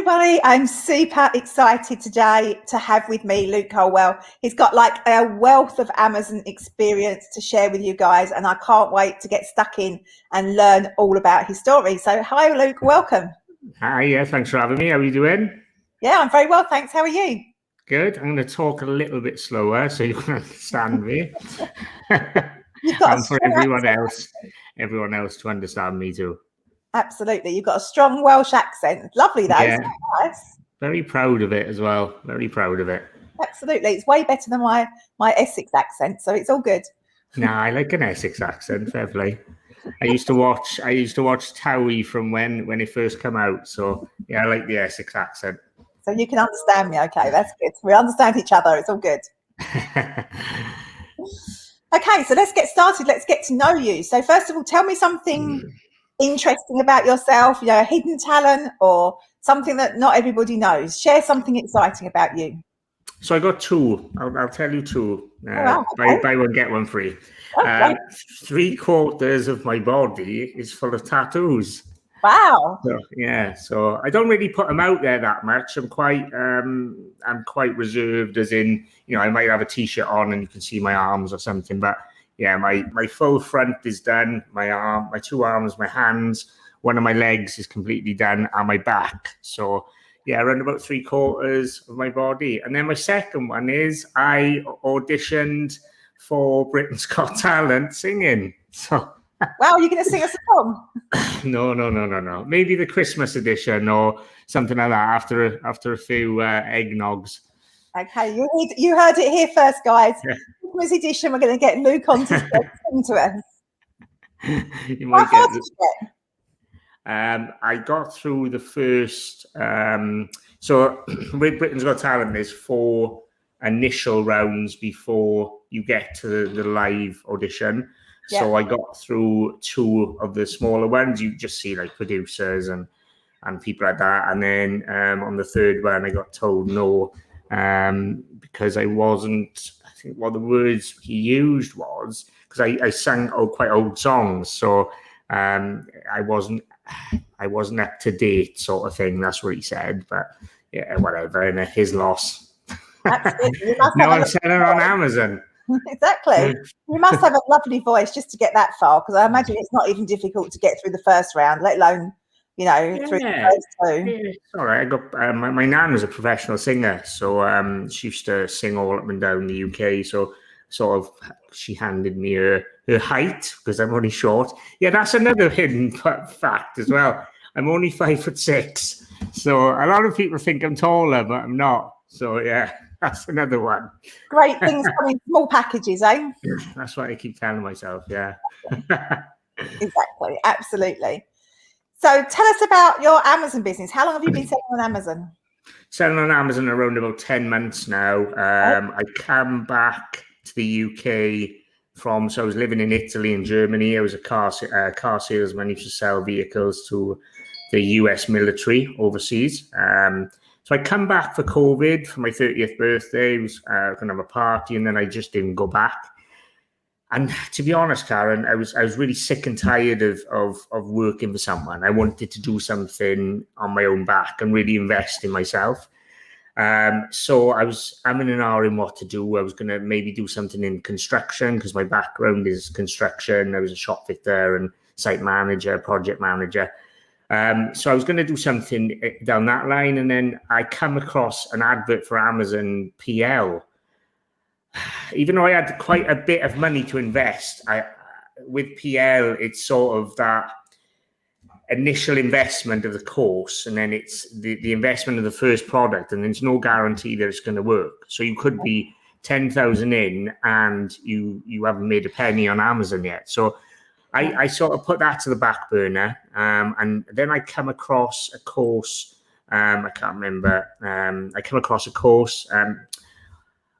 everybody. I'm super excited today to have with me Luke Colwell. He's got like a wealth of Amazon experience to share with you guys, and I can't wait to get stuck in and learn all about his story. So hi, Luke, welcome. Hi, yeah, thanks for having me. How are you doing? Yeah, I'm very well, thanks. How are you? Good. I'm going to talk a little bit slower so you can understand me. You've got and for everyone else to understand me too. Absolutely. You've got a strong Welsh accent. Lovely though. Yeah. So nice. Very proud of it as well. Very proud of it. Absolutely. It's way better than my Essex accent, so it's all good. Nah, I like an Essex accent, fair play. I used to watch Towie from when it first came out. So yeah, I like the Essex accent. So you can understand me, okay? That's good. We understand each other. It's all good. Okay, so let's get started. Let's get to know you. So first of all, tell me something interesting about yourself, you know, a hidden talent or something that not everybody knows. Share something exciting about you. So I got two. I'll tell you two. Wow, okay. Buy one, get one free. Okay. 3/4 of my body is full of tattoos. Wow. So, yeah, so I don't really put them out there that much. I'm quite reserved, as in, you know, I might have a t-shirt on and you can see my arms or something. But yeah, my full front is done. My two arms, my hands, one of my legs is completely done, and my back. So yeah, around about 3/4 of my body. And then my second one is I auditioned for Britain's Got Talent singing. So. Wow, you're going to sing us a song? No. Maybe the Christmas edition or something like that after a few eggnogs. Okay, you heard it here first, guys. Yeah. Christmas edition, we're going to get Luke on to sing to us. You might How far did you get? I got through the first. So with Britain's Got Talent, there's 4 initial rounds before you get to the live audition. Yeah. So I got through 2 of the smaller ones. You just see like producers and people like that. And then on the third one, I got told no because I wasn't. I think what the words he used was because I sang quite old songs, so I wasn't up to date, sort of thing. That's what he said. But yeah, whatever. And his loss. Absolutely. Now I'm selling on Amazon. Exactly. You must have a lovely voice just to get that far, because I imagine it's not even difficult to get through the first round, let alone, you know, through the first 2. Yeah, it's all right. I got my nan was a professional singer, so she used to sing all up and down the UK. So sort of she handed me her height because I'm only short. Yeah, that's another hidden fact as well. I'm only 5'6", so a lot of people think I'm taller, but I'm not. So yeah. That's another one. Great things come in small packages, eh? That's what I keep telling myself, yeah. Exactly, absolutely. So tell us about your Amazon business. How long have you been selling on Amazon? Selling on Amazon around about 10 months now. I came back to the UK so I was living in Italy and Germany. I was a car salesman, used to sell vehicles to the US military overseas. So I come back for COVID for my 30th birthday. I was going to have a party, and then I just didn't go back. And to be honest, Karen, I was really sick and tired of working for someone. I wanted to do something on my own back and really invest in myself. So I'm in an hour in what to do. I was going to maybe do something in construction because my background is construction. I was a shop fitter and site manager, project manager. So I was going to do something down that line, and then I come across an advert for Amazon PL. Even though I had quite a bit of money to invest, with PL, it's sort of that initial investment of the course, and then it's the investment of the first product, and there's no guarantee that it's going to work. So you could be 10,000 in, and you haven't made a penny on Amazon yet. So I sort of put that to the back burner, and then I come across a course. I can't remember. I come across a course,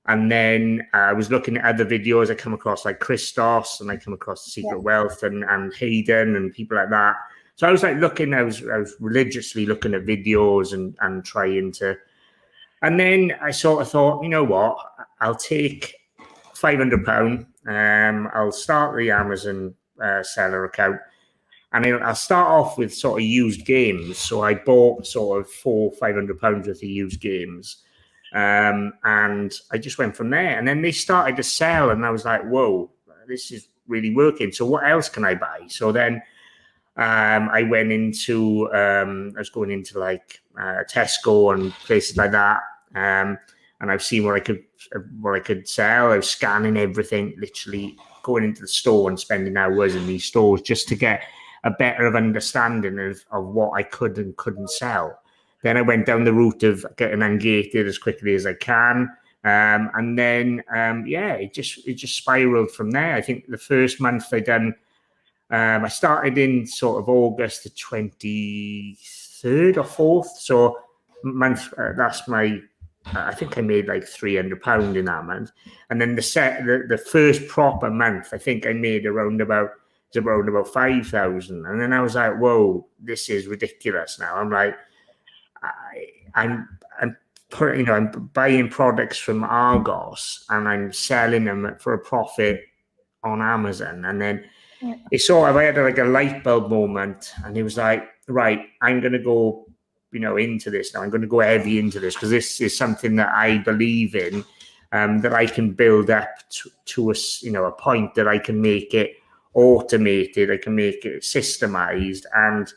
and then I was looking at other videos. I come across like Christos, and I come across Secret Wealth and Hayden and people like that. So I was like looking. I was religiously looking at videos and trying to. And then I sort of thought, you know what? I'll take £500. I'll start the Amazon seller account, And I'll start off with sort of used games. So I bought sort of £400-500 worth of used games. And I just went from there. And then they started to sell, and I was like, whoa, this is really working. So what else can I buy? So then I went into, I was going into like Tesco and places like that. And I've seen what I could sell. I was scanning everything, literally going into the store and spending hours in these stores just to get a better understanding of what I could and couldn't sell. Then I went down the route of getting ungated as quickly as I can. And then, it just spiraled from there. I think the first month I started in sort of August the 23rd or 4th. So month, that's my, I think I made like £300 in that month. And then the first proper month, I think I made around about 5,000. And then I was like, whoa, this is ridiculous now. I'm like, I'm buying products from Argos and I'm selling them for a profit on Amazon. And then I had like a light bulb moment, and it was like, right, I'm going to go, into this now. I'm going to go heavy into this because this is something that I believe in, that I can build up to a point that I can make it automated, I can make it systemized, and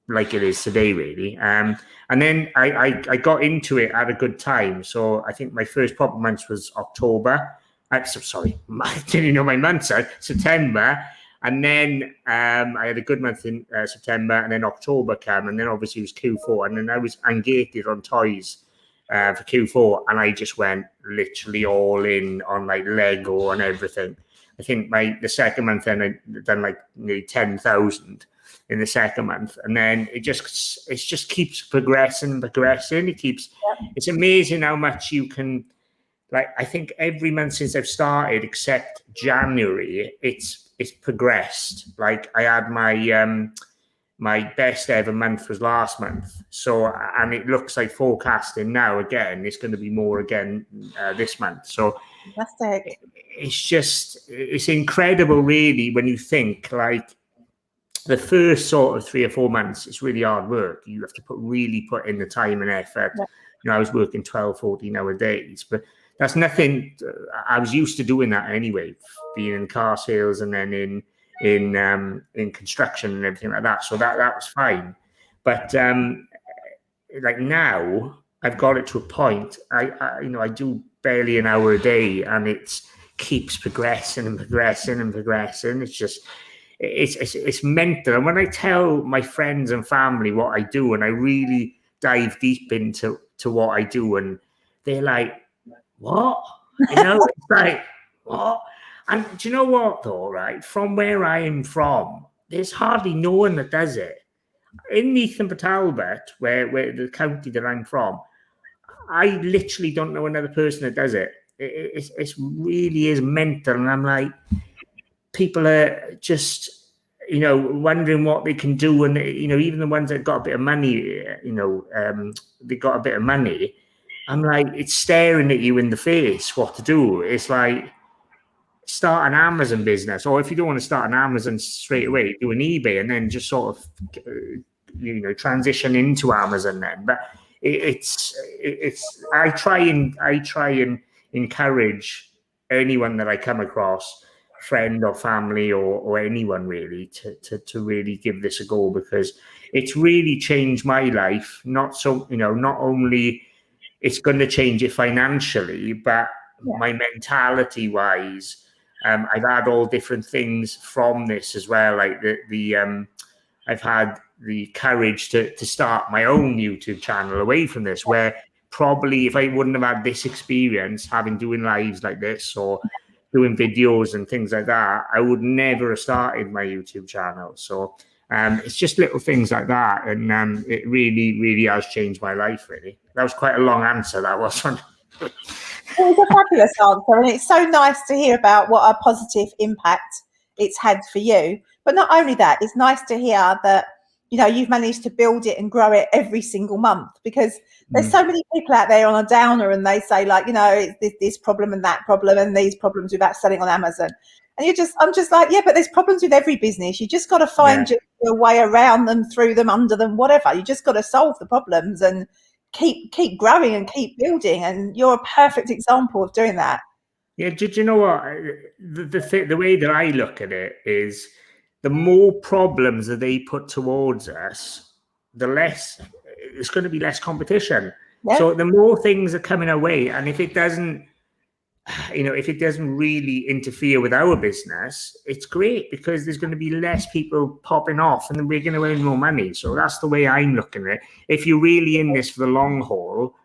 like it is today, really. And then I got into it at a good time. So I think my first proper month was October. Sorry, I didn't know my months. September. And then I had a good month in September, and then October came, and then obviously it was Q4, and then I was ungated on toys for Q4, and I just went literally all in on like Lego and everything. I think the second month then I done like nearly 10,000 in the second month, and then it just keeps progressing. It's amazing how much you can. Like, I think every month since I've started, except January, it's progressed. Like, I had my best ever month was last month. So, and it looks like forecasting now again, it's going to be more again this month. So fantastic. It's incredible, really, when you think like the first sort of 3 or 4 months, it's really hard work. You have to put in the time and effort. Yeah. I was working 12, 14-hour days, but that's nothing. I was used to doing that anyway, being in car sales and then in construction and everything like that. So that was fine. But like now, I've got it to a point. I do barely an hour a day, and it keeps progressing and progressing and progressing. It's just it's mental. And when I tell my friends and family what I do, and I really dive deep into what I do, and they're like, what? It's like, what? And do you know what, though, right? From where I am from, there's hardly no one that does it. In Neath and Talbot, where the county that I'm from, I literally don't know another person that does it. It really is mental. And I'm like, people are just, wondering what they can do. And, even the ones that got a bit of money, they got a bit of money. I'm like, it's staring at you in the face what to do. It's like, start an Amazon business, or if you don't want to start an Amazon straight away, do an eBay, and then just sort of, transition into Amazon then. But I try and encourage anyone that I come across, friend or family or anyone really, to really give this a go, because it's really changed my life. Not only it's going to change it financially, but my mentality wise, I've had all different things from this as well. Like I've had the courage to start my own YouTube channel away from this, where probably if I wouldn't have had this experience, doing lives like this or doing videos and things like that, I would never have started my YouTube channel. So it's just little things like that, and it really, really has changed my life. Really, that was quite a long answer. That was. It was a fabulous answer, and it's so nice to hear about what a positive impact it's had for you. But not only that, it's nice to hear that you've managed to build it and grow it every single month, because there's so many people out there on a downer, and they say like, it's this problem and that problem and these problems without selling on Amazon. And I'm just like, yeah, but there's problems with every business. You just got to find your way around them, through them, under them, whatever. You just got to solve the problems and keep growing and keep building. And you're a perfect example of doing that. Yeah, did you know what? The way that I look at it is, the more problems that they put towards us, the less it's going to be less competition. Yeah. So the more things are coming our way, and if it doesn't, if it doesn't really interfere with our business, it's great, because there's going to be less people popping off, and then we're going to earn more money. So that's the way I'm looking at it. If you're really in this for the long haul,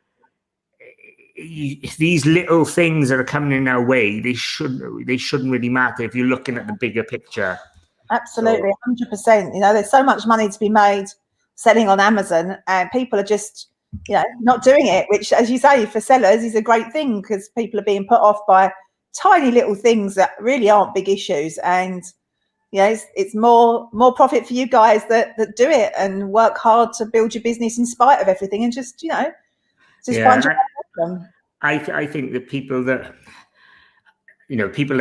these little things that are coming in our way, they shouldn't really matter if you're looking at the bigger picture. Absolutely, 100%. There's so much money to be made selling on Amazon, and people are just not doing it, which, as you say, for sellers is a great thing, because people are being put off by tiny little things that really aren't big issues. And it's more profit for you guys that do it and work hard to build your business in spite of everything, and just find your problem. I think that people that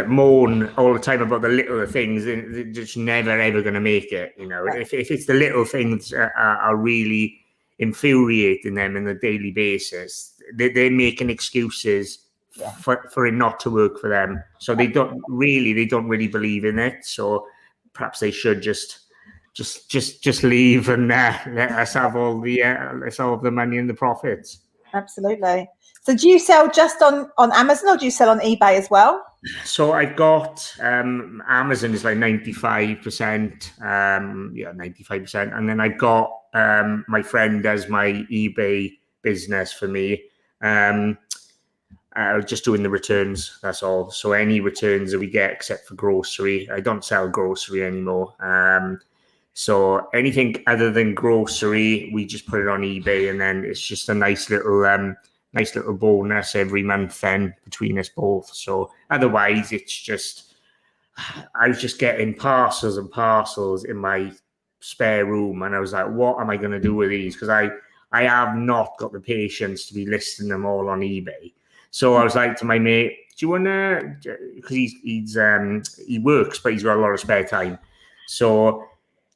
mourn all the time about the little things, they're just never ever going to make it. If it's the little things are really infuriating them on a daily basis, they're making excuses for it not to work for them. So they don't really believe in it. So perhaps they should just leave and let us have all the money and the profits. Absolutely. So do you sell just on Amazon, or do you sell on eBay as well? So I've got Amazon is like 95%, 95%, and then I've got my friend does my eBay business for me. Just doing the returns, that's all. So any returns that we get, except for grocery, I don't sell grocery anymore. So anything other than grocery, we just put it on eBay, and then it's just a nice little bonus every month then between us both. So otherwise, it's just, I was just getting parcels and parcels in my spare room, and I was like, what am I going to do with these? Because I have not got the patience to be listing them all on eBay. So I was like to my mate, do you want to, because he works, but he's got a lot of spare time. So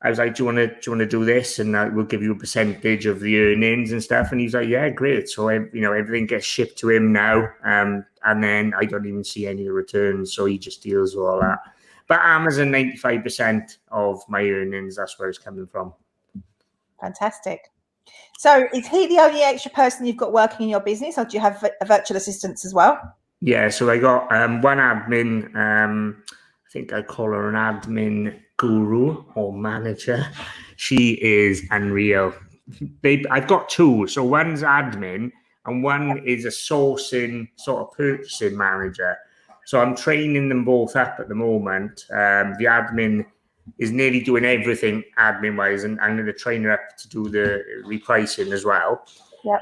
I was like, do you want to do this, and we'll give you a percentage of the earnings and stuff? And he's like, yeah, great. So everything gets shipped to him now, and then I don't even see any of the returns. So he just deals with all that. But Amazon, 95% of my earnings, that's where it's coming from. Fantastic. So is he the only extra person you've got working in your business, or do you have virtual assistants as well? Yeah, so I got one admin. I think I call her an admin guru or manager. She is unreal. I've got two. So one's admin and one is a sourcing, sort of purchasing manager. So I'm training them both up at the moment. The admin is nearly doing everything admin-wise, and I'm going to train her up to do the repricing as well. Yep.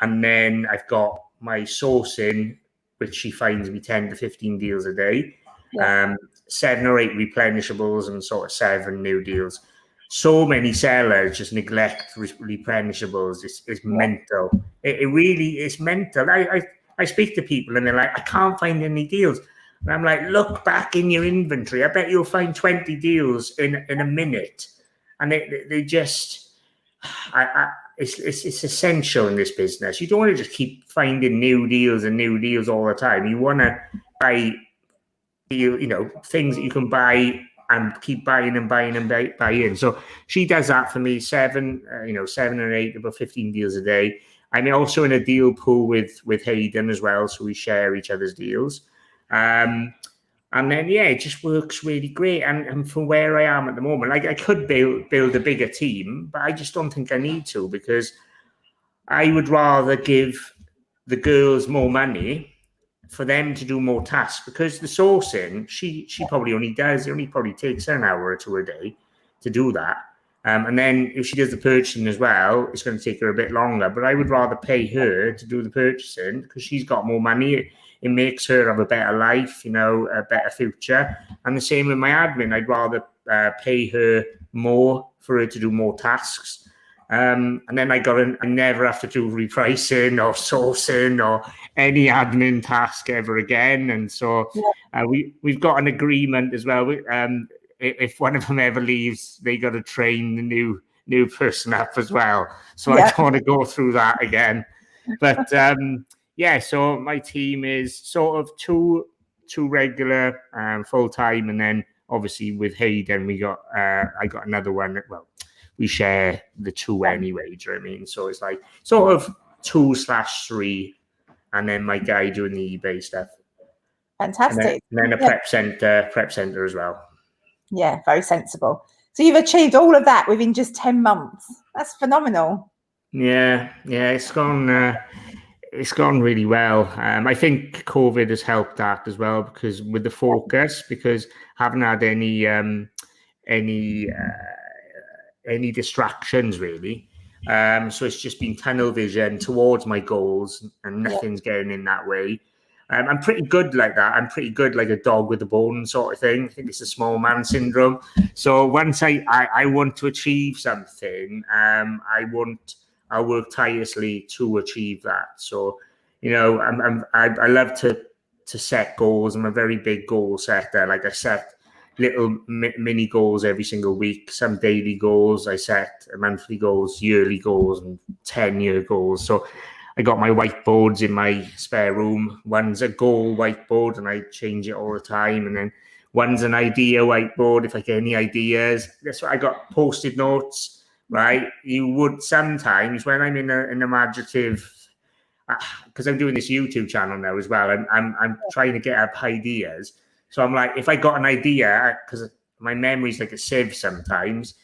And then I've got my sourcing, which she finds me 10 to 15 deals a day. Yep. 7 or 8 replenishables and sort of 7 new deals. So many sellers just neglect replenishables. It's mental. It really is mental. I speak to people and they're like, I can't find any deals. And I'm like, look back in your inventory. I bet you'll find 20 deals in a minute. And they just, it's essential in this business. You don't want to just keep finding new deals all the time. You want to buy things that you can buy and keep buying and buying and buying. So she does that for me, 7 or 8, about 15 deals a day. I'm also in a deal pool with Hayden as well, so we share each other's deals. And then, it just works really great. And from where I am at the moment, like I could build a bigger team, but I just don't think I need to, because I would rather give the girls more money for them to do more tasks, because the sourcing, she probably it only probably takes her an hour or 2 a day to do that. And then if she does the purchasing as well, it's going to take her a bit longer. But I would rather pay her to do the purchasing, because she's got more money. It makes her have a better life, a better future. And the same with my admin. I'd rather pay her more for her to do more tasks. And then I never have to do repricing or sourcing or any admin task ever again. And so we've got an agreement as well. if one of them ever leaves, they got to train the new person up as well. So I don't want to go through that again. But so my team is sort of two regular full time, and then obviously with Hayden I got another one. Well, we share the two anyway. Do you know what I mean? So it's like sort of 2/3, and then my guy doing the eBay stuff. Fantastic. And then a prep center as well. Yeah, very sensible. So you've achieved all of that within just 10 months. That's phenomenal. Yeah, it's gone really well. I think COVID has helped that as well, because with the focus, because I haven't had any distractions really. So it's just been tunnel vision towards my goals, and nothing's getting in that way. I'm pretty good like that. I'm pretty good like a dog with a bone sort of thing. I think it's a small man syndrome. So once I want to achieve something, I'll work tirelessly to achieve that. So, I love to set goals. I'm a very big goal setter. Like I set little mini goals every single week, some daily goals. I set monthly goals, yearly goals, and 10-year goals. So I got my whiteboards in my spare room. One's a goal whiteboard, and I change it all the time. And then one's an idea whiteboard, if I get any ideas. That's what I got. Post-it notes, right? You would sometimes, when I'm in an imaginative, because I'm doing this YouTube channel now as well, I'm trying to get up ideas. So I'm like, if I got an idea, because my memory's like a sieve sometimes,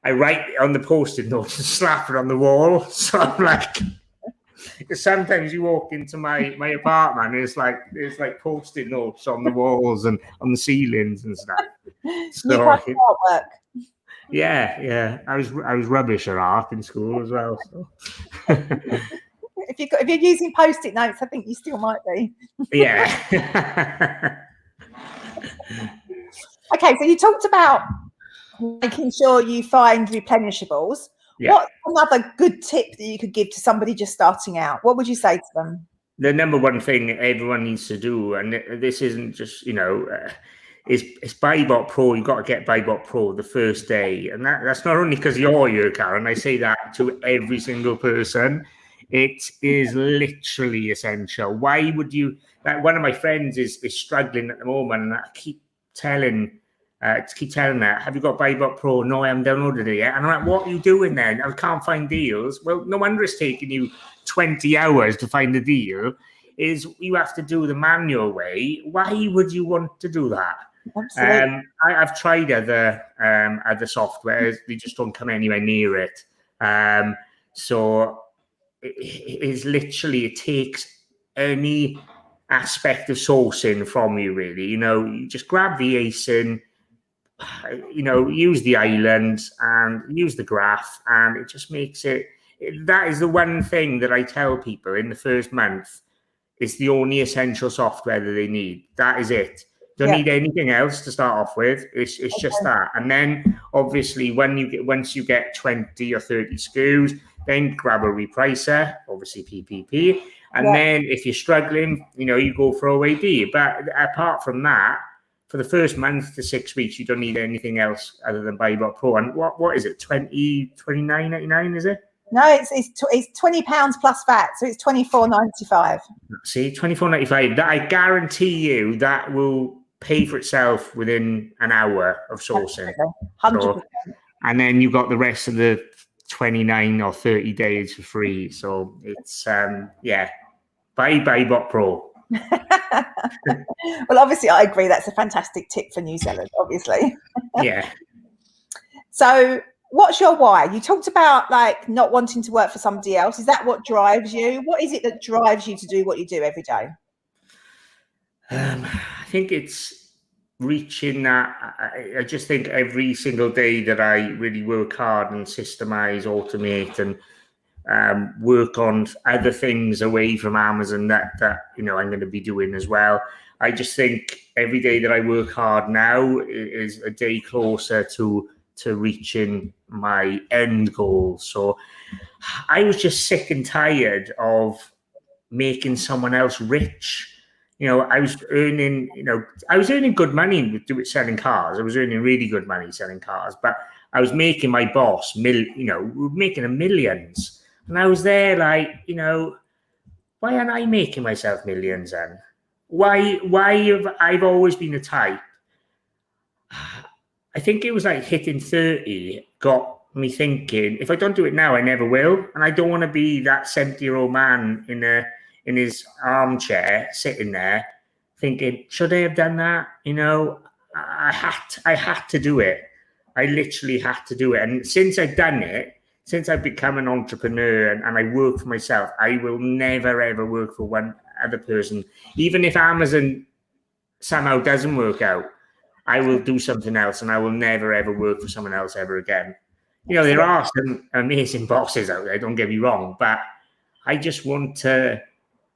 I write it on the Post-it note and slap it on the wall. So I'm like, because sometimes you walk into my apartment, and it's like Post-it notes on the walls and on the ceilings and stuff. So artwork. Yeah. I was rubbish at art in school as well. So. If you're using Post-it notes, I think you still might be. Yeah. Okay, so you talked about making sure you find replenishables. Yeah. What's another good tip that you could give to somebody just starting out? What would you say to them? The number one thing everyone needs to do, and this isn't just, is BuyBot Pro. You've got to get BuyBot Pro the first day. And that's not only because you're here, Karen. I say that to every single person. It is literally essential. Why would you? Like, one of my friends is struggling at the moment, and I keep telling her, have you got BuyBot Pro? No, I haven't downloaded it yet. And I'm like, what are you doing then? I can't find deals. Well, no wonder it's taking you 20 hours to find a deal. Is you have to do the manual way. Why would you want to do that? Absolutely. I've tried other softwares. They just don't come anywhere near it. So it is literally, it takes any aspect of sourcing from you, really. You just grab the ASIN, use the islands and use the graph, and it just makes it. That is the one thing that I tell people in the first month. It's the only essential software that they need. That is it. Don't need anything else to start off with. It's just that. And then obviously once you get 20 or 30 SKUs, then grab a repricer, obviously PPP. And then if you're struggling, you go for OAD. But apart from that, for the first month to 6 weeks, you don't need anything else other than BuyBot Pro. And what is it? $29.99, is it? No, it's £20 plus VAT, so it's $24.95. See, $24.95. That, I guarantee you, that will pay for itself within an hour of sourcing. 100%. So, and then you got the rest of the 29 or 30 days for free. So it's buy BuyBot Pro. Well, obviously, I agree. That's a fantastic tip for new sellers, obviously. Yeah. So, what's your why? You talked about like not wanting to work for somebody else. Is that what drives you? What is it that drives you to do what you do every day? I think it's reaching that. I just think every single day that I really work hard and systemize, automate, and work on other things away from Amazon that I'm going to be doing as well. I just think every day that I work hard now is a day closer to reaching my end goal. So I was just sick and tired of making someone else rich. I was earning, good money with selling cars. I was earning really good money selling cars, but I was making my boss, making millions. And I was there like, why aren't I making myself millions then? Why have I've always been the type? I think it was like hitting 30 got me thinking, if I don't do it now, I never will. And I don't want to be that 70-year-old man in his armchair sitting there thinking, should I have done that? I had to do it. I literally had to do it. And since I've done it, since I've become an entrepreneur and I work for myself, I will never, ever work for one other person. Even if Amazon somehow doesn't work out, I will do something else and I will never, ever work for someone else ever again. There are some amazing bosses out there, don't get me wrong, but I just want to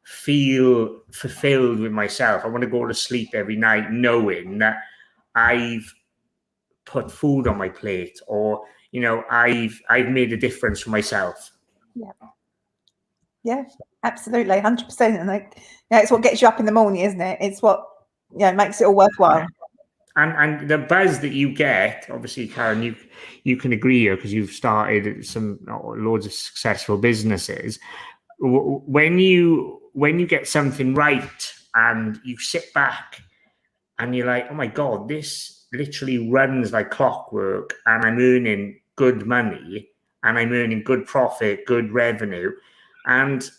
feel fulfilled with myself. I want to go to sleep every night knowing that I've put food on my plate, or I've made a difference for myself. Yeah, absolutely, 100%. And it's what gets you up in the morning, isn't it? It's what makes it all worthwhile. And the buzz that you get, obviously, Karen, you can agree here because you've started loads of successful businesses. When you get something right and you sit back and you're like, oh my God, this literally runs like clockwork, and I'm earning good money and I'm earning good profit, good revenue, and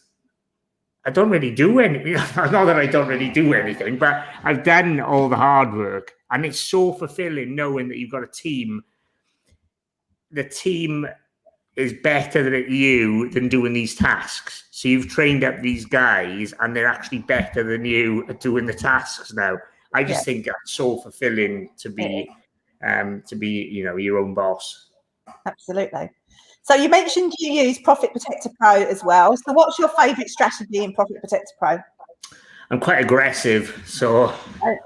I don't really do anything. Not that I don't really do anything, but I've done all the hard work, and it's so fulfilling knowing that you've got a team. The team is better than you than doing these tasks. So you've trained up these guys, and they're actually better than you at doing the tasks now. I just think that's so fulfilling to be your own boss. Absolutely. So you mentioned you use Profit Protector Pro as well. So what's your favourite strategy in Profit Protector Pro? I'm quite aggressive, so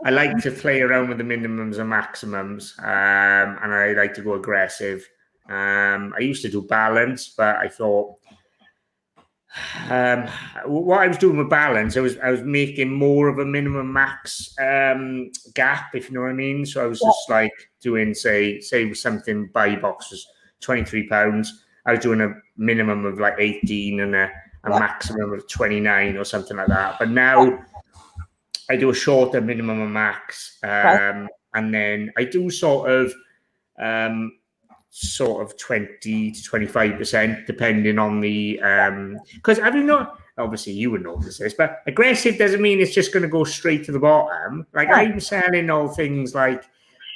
I like to play around with the minimums and maximums, and I like to go aggressive. I used to do balance, but I thought what I was doing with balance, I was making more of a minimum max gap, if you know what I mean. So I was just like doing, say something buy box was £23. I was doing a minimum of like 18 and a maximum of 29 or something like that. But now I do a shorter minimum and max, and then I do sort of 20 to 25%, depending on the because obviously you would notice this, but aggressive doesn't mean it's just going to go straight to the bottom. Like I'm selling all things like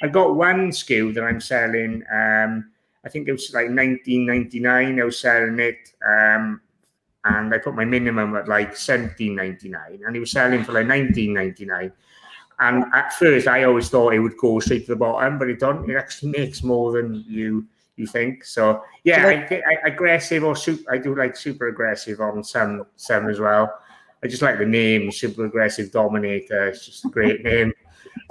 I've got one SKU that I'm selling. I think it was like $19.99. I was selling it, and I put my minimum at like $17.99, and it was selling for like $19.99. And at first, I always thought it would go straight to the bottom, but it don't. It actually makes more than you think. So yeah, I think aggressive or I do like super aggressive on some as well. I just like the name, Super Aggressive Dominator. It's just a great name.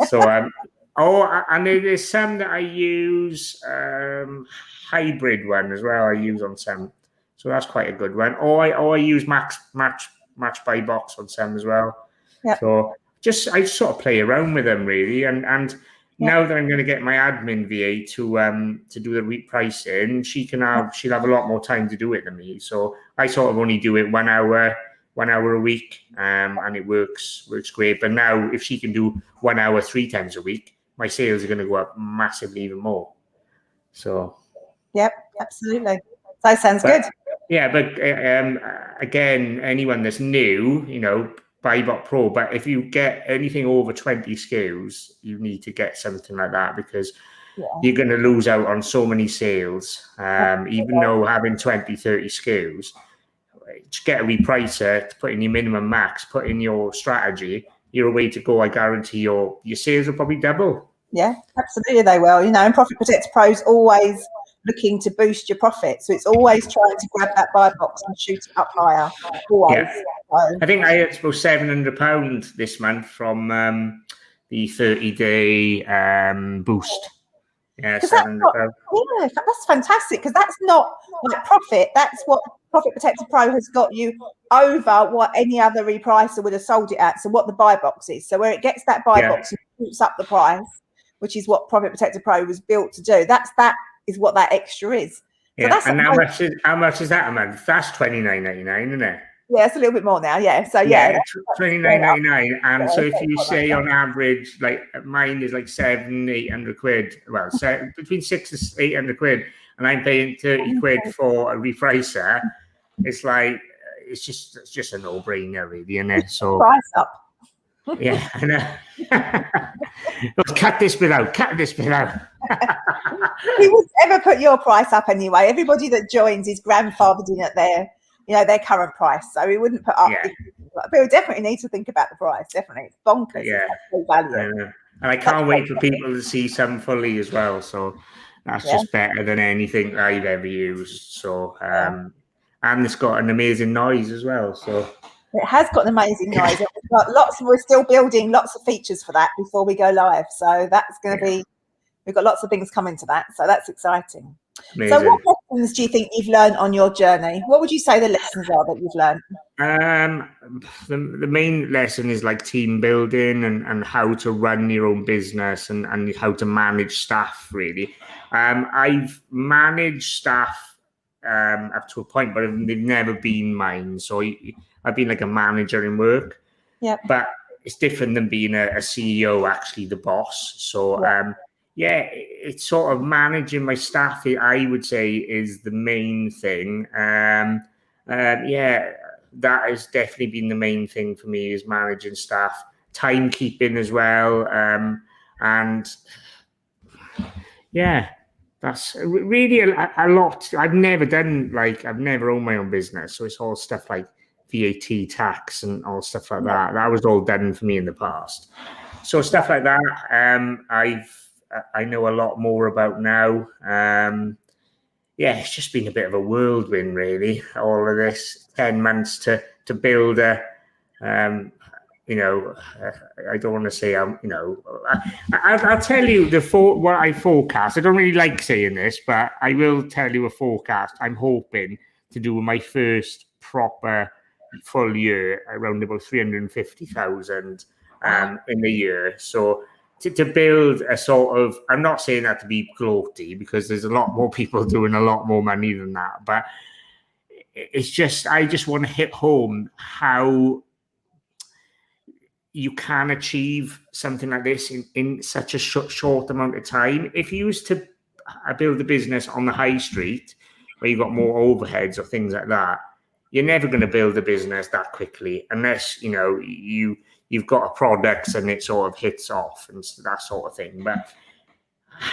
So and there's some that I use hybrid one as well. I use on some, so that's quite a good one. Or I use match buy box on some as well. Yep. So I sort of play around with them really, and now that I'm going to get my admin VA to do the repricing, she'll have a lot more time to do it than me. So I sort of only do it 1 hour a week, and it works great. But now if she can do 1 hour 3 times a week, my sales are going to go up massively even more. So yep, absolutely. That sounds good. Yeah, but again, anyone that's new, BuyBot Pro, but if you get anything over 20 SKUs, you need to get something like that, because you're going to lose out on so many sales, even though having 20, 30 SKUs. Just get a repricer, put in your minimum max, put in your strategy, you're a way to go. I guarantee your sales will probably double. Yeah, absolutely they will. And Profit Protector Pro is always looking to boost your profit. So it's always trying to grab that buy box and shoot it up higher. Always. Yeah. I think I had about £700 this month from the 30-day boost. Yeah, £700. Yeah, that's fantastic, because that's not like profit. That's what Profit Protector Pro has got you over what any other repricer would have sold it at. So what the buy box is. So where it gets that buy box and shoots up the price, which is what Profit Protector Pro was built to do. That is what that extra is. So yeah, and how much is that a month? That's $29.99, isn't it? Yeah, it's a little bit more now. Yeah, so $29.99. And so if you say on average, like mine is like £700-800. Well, between £600 and £800, and I'm paying £30 for a repricer. It's like it's just a no-brainer, really, isn't it? So price up. Yeah, I know. Cut this bit out. Who would ever put your price up anyway? Everybody that joins is grandfathered in at their current price, so we wouldn't put up. Yeah. But we definitely need to think about the price. Definitely, it's bonkers. Yeah, it's value. And I can't wait for people to see some fully as well. So that's just better than anything I've ever used. So and it's got an amazing noise as well. So it has got an amazing noise. We're still building lots of features for that before we go live. So that's going to be. We've got lots of things coming to that. So that's exciting. Amazing. So what lessons do you think you've learned on your journey? What would you say the lessons are that you've learned? The main lesson is like team building and how to run your own business and how to manage staff, really. I've managed staff up to a point, but they've never been mine. So I've been like a manager in work. Yeah. But it's different than being a CEO, actually the boss. So it's sort of managing my staff, I would say, is the main thing. That has definitely been the main thing for me, is managing staff, timekeeping as well. That's really a lot. I've never owned my own business. So it's all stuff like VAT, tax, and all stuff like that. That was all done for me in the past. So stuff like that, I know a lot more about now. It's just been a bit of a whirlwind, really. All of this 10 months to build a, I don't want to say, I'll tell you what I forecast. I don't really like saying this, but I will tell you a forecast. I'm hoping to do my first proper full year around about 350,000 in the year. So to build a sort of, I'm not saying that to be gloaty, because there's a lot more people doing a lot more money than that, but it's just, I just want to hit home how you can achieve something like this in such a short amount of time. If you used to build a business on the high street where you've got more overheads or things like that, you're never going to build a business that quickly unless, you've got a product and it sort of hits off and that sort of thing. But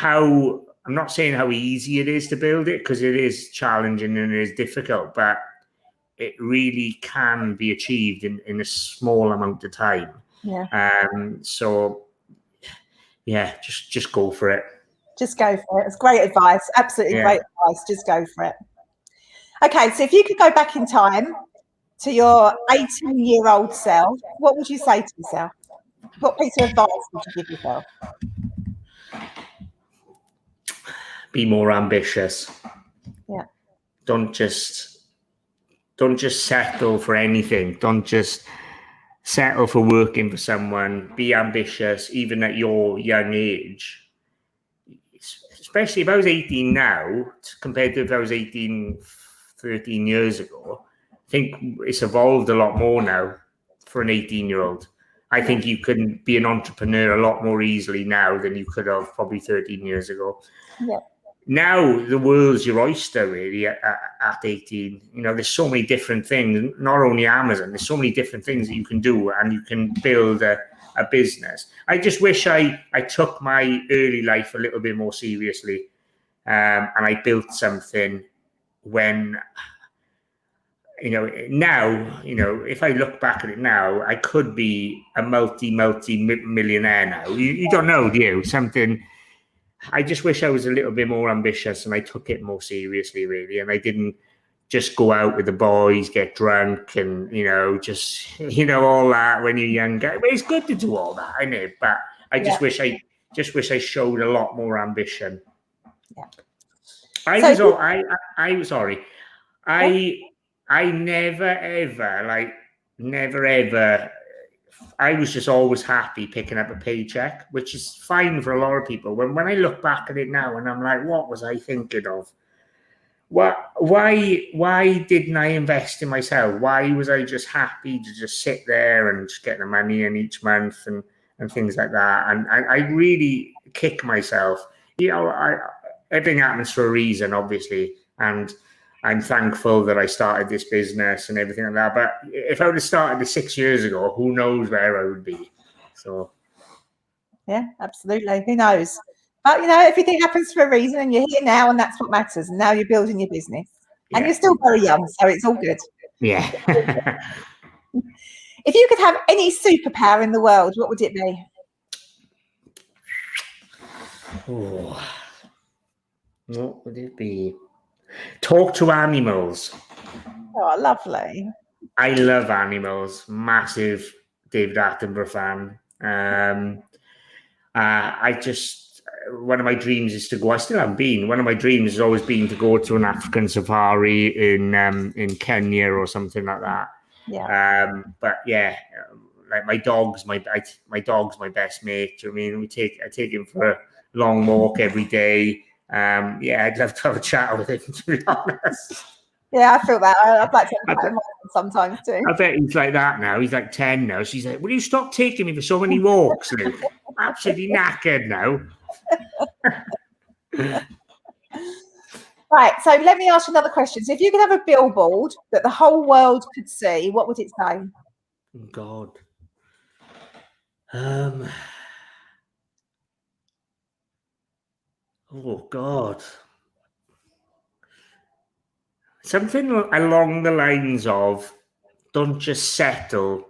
I'm not saying how easy it is to build it, because it is challenging and it is difficult, but it really can be achieved in a small amount of time. Yeah. Just go for it. Just go for it. It's great advice. Absolutely great advice. Just go for it. Okay, so if you could go back in time to your 18-year-old self, what would you say to yourself? What piece of advice would you give yourself? Be more ambitious. Yeah. Don't just settle for anything. Don't just settle for working for someone. Be ambitious, even at your young age. Especially if I was 18 now, compared to if I was 18, 13 years ago, I think it's evolved a lot more now for an 18-year-old. I think you can be an entrepreneur a lot more easily now than you could have probably 13 years ago. Yeah. Now the world's your oyster, really, at 18. There's so many different things, not only Amazon, there's so many different things that you can do, and you can build a business. I just wish I took my early life a little bit more seriously, and I built something when, now, if I look back at it now, I could be a multi-millionaire now. You don't know, do you? Something. I just wish I was a little bit more ambitious and I took it more seriously, really. And I didn't just go out with the boys, get drunk and, all that when you're younger. But it's good to do all that, isn't it? But I just wish I showed a lot more ambition. Yeah. I I never ever, never ever. I was just always happy picking up a paycheck, which is fine for a lot of people. When I look back at it now, and I'm like, what was I thinking of? Why didn't I invest in myself? Why was I just happy to just sit there and just get the money in each month and things like that? And I really kick myself. Everything happens for a reason, obviously, and I'm thankful that I started this business and everything like that. But if I would have started this 6 years ago, who knows where I would be? So yeah, absolutely. Who knows? But everything happens for a reason, and you're here now, and that's what matters. And now you're building your business, and you're still very young, so it's all good. Yeah. If you could have any superpower in the world, what would it be? Oh, what would it be? Talk to animals. Oh, lovely. I love animals. Massive David Attenborough fan. One of my dreams is to go. I still haven't been. One of my dreams has always been to go to an African safari in Kenya or something like that. Yeah. But yeah, like my dog's my best mate. I mean, I take him for a long walk every day. Yeah, I'd love to have a chat with him, to be honest. Yeah, I feel that. I'd like to have a chat with my sometimes too. I bet he's like that now. He's like 10 now. She's like, will you stop taking me for so many walks, Luke? Absolutely knackered now. Right, so let me ask you another question. So if you could have a billboard that the whole world could see, what would it say? Oh, God. Oh, God. Something along the lines of, don't just settle,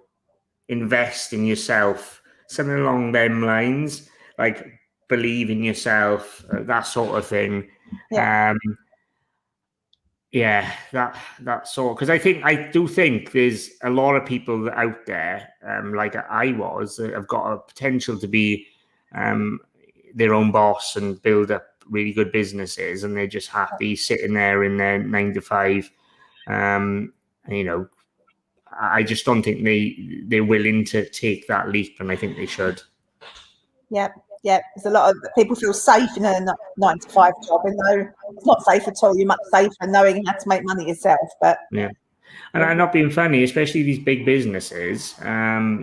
invest in yourself. Something along them lines, like believe in yourself, that sort of thing. Yeah. Yeah, that sort. Because I do think there's a lot of people out there, like I was, that have got a potential to be their own boss and build up really good businesses, and they're just happy sitting there in their 9 to 5. I just don't think they're willing to take that leap, and I think they should. Yeah. There's a lot of people feel safe in a 9 to 5 job, and though it's not safe at all. You're much safer knowing how to make money yourself. But yeah, and I'm not being funny, especially these big businesses. I'm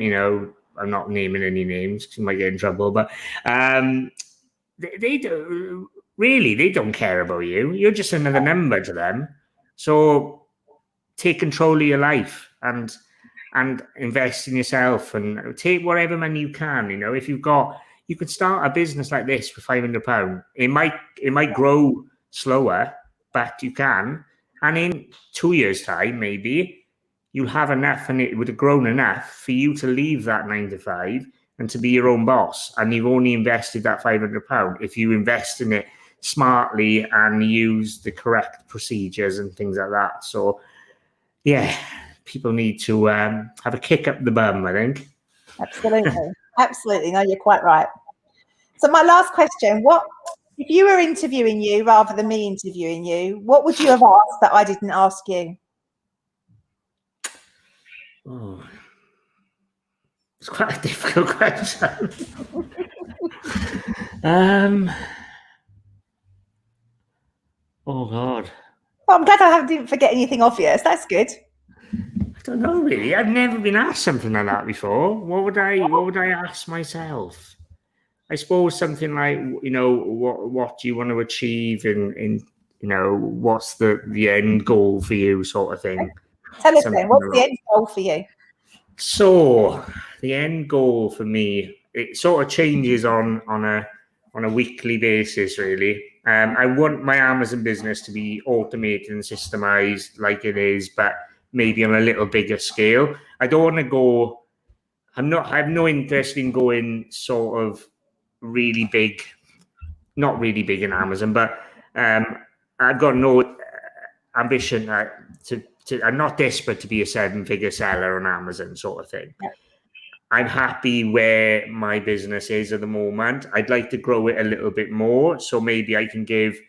not naming any names because you might get in trouble, but they do really. They don't care about you. You're just another number to them. So take control of your life and invest in yourself and take whatever money you can. If you could start a business like this for £500. It might grow slower, but you can. And in 2 years' time, maybe you'll have enough, and it would have grown enough for you to leave that 9 to 5 and to be your own boss. And you've only invested that £500 if you invest in it smartly and use the correct procedures and things like that. So, yeah, people need to have a kick up the bum, I think. Absolutely. Absolutely. No, you're quite right. So my last question, if you were interviewing you rather than me interviewing you, what would you have asked that I didn't ask you? Oh, it's quite a difficult question. Oh, God. Well, I'm glad I didn't forget anything obvious. That's good. I don't know, really. I've never been asked something like that before. What would I ask myself? I suppose something like, what do you want to achieve in what's the end goal for you, sort of thing. Tell us then, what's the end goal for you? So the end goal for me, it sort of changes on a weekly basis, really. I want my Amazon business to be automated and systemized like it is, but maybe on a little bigger scale. I don't want to go. I have no interest in going sort of really big, not really big in Amazon, but I've got no ambition I'm not desperate to be a 7-figure seller on Amazon, sort of thing. Yeah. I'm happy where my business is at the moment. I'd like to grow it a little bit more. So maybe I can give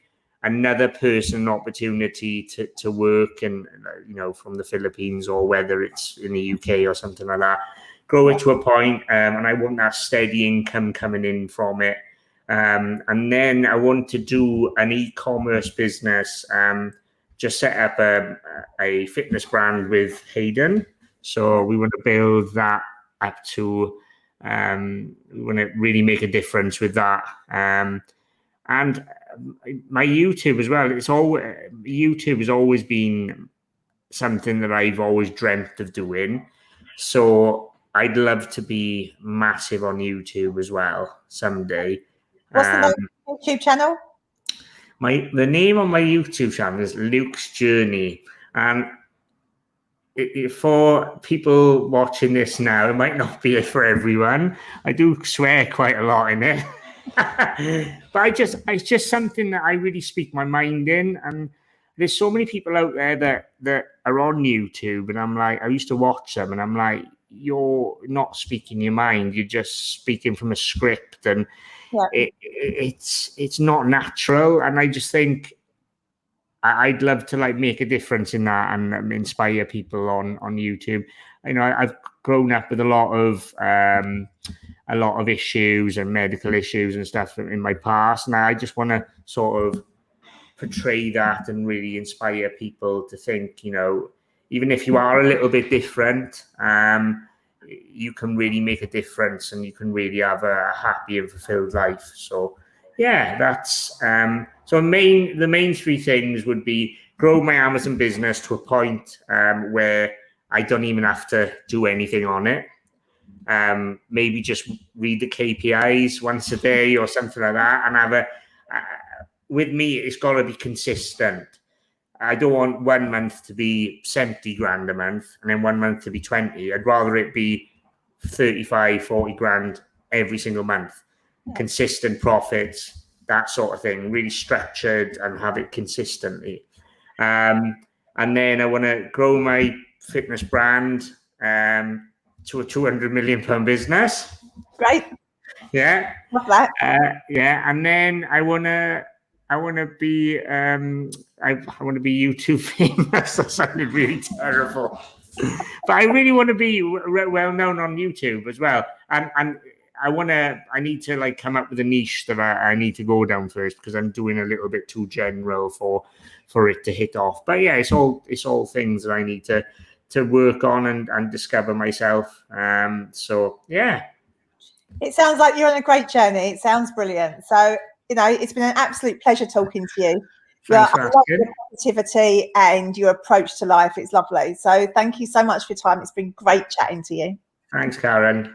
another person an opportunity to work, and from the Philippines, or whether it's in the UK or something like that, grow it to a point, and I want that steady income coming in from it. And then I want to do an e-commerce business, just set up a fitness brand with Hayden. So we want to build that up to, we want to really make a difference with that. And my YouTube as well. YouTube has always been something that I've always dreamt of doing. So I'd love to be massive on YouTube as well someday. What's the name of your YouTube channel? The name on my YouTube channel is Luke's Journey, and for people watching this now, it might not be for everyone. I do swear quite a lot in it. But it's just something that I really speak my mind in, and there's so many people out there that are on YouTube, and I'm like, I used to watch them, and I'm like, you're not speaking your mind, you're just speaking from a script, and it's not natural. And I just think I'd love to make a difference in that and inspire people on YouTube. I've grown up with a lot of issues and medical issues and stuff in my past, and I just want to sort of portray that and really inspire people to think, even if you are a little bit different, you can really make a difference, and you can really have a happy and fulfilled life. So yeah, that's so the main three things would be grow my Amazon business to a point where I don't even have to do anything on it. Maybe just read the KPIs once a day or something like that, and have with me, it's got to be consistent. I don't want 1 month to be 70 grand a month and then 1 month to be 20. I'd rather it be 35, 40 grand every single month. Consistent profits, that sort of thing, really structured and have it consistently. And then I want to grow my fitness brand to a £200 million business. Great. Yeah. Love that. And then I want to be YouTube famous. That sounded really terrible, but I really want to be well known on YouTube as well. And I need to come up with a niche that I need to go down first, because I'm doing a little bit too general for it to hit off. But yeah, it's all things that I need to work on and discover myself. So yeah. It sounds like you're on a great journey. It sounds brilliant. So, it's been an absolute pleasure talking to you. Thanks for asking. Your positivity and your approach to life. It's lovely. So thank you so much for your time. It's been great chatting to you. Thanks, Karen.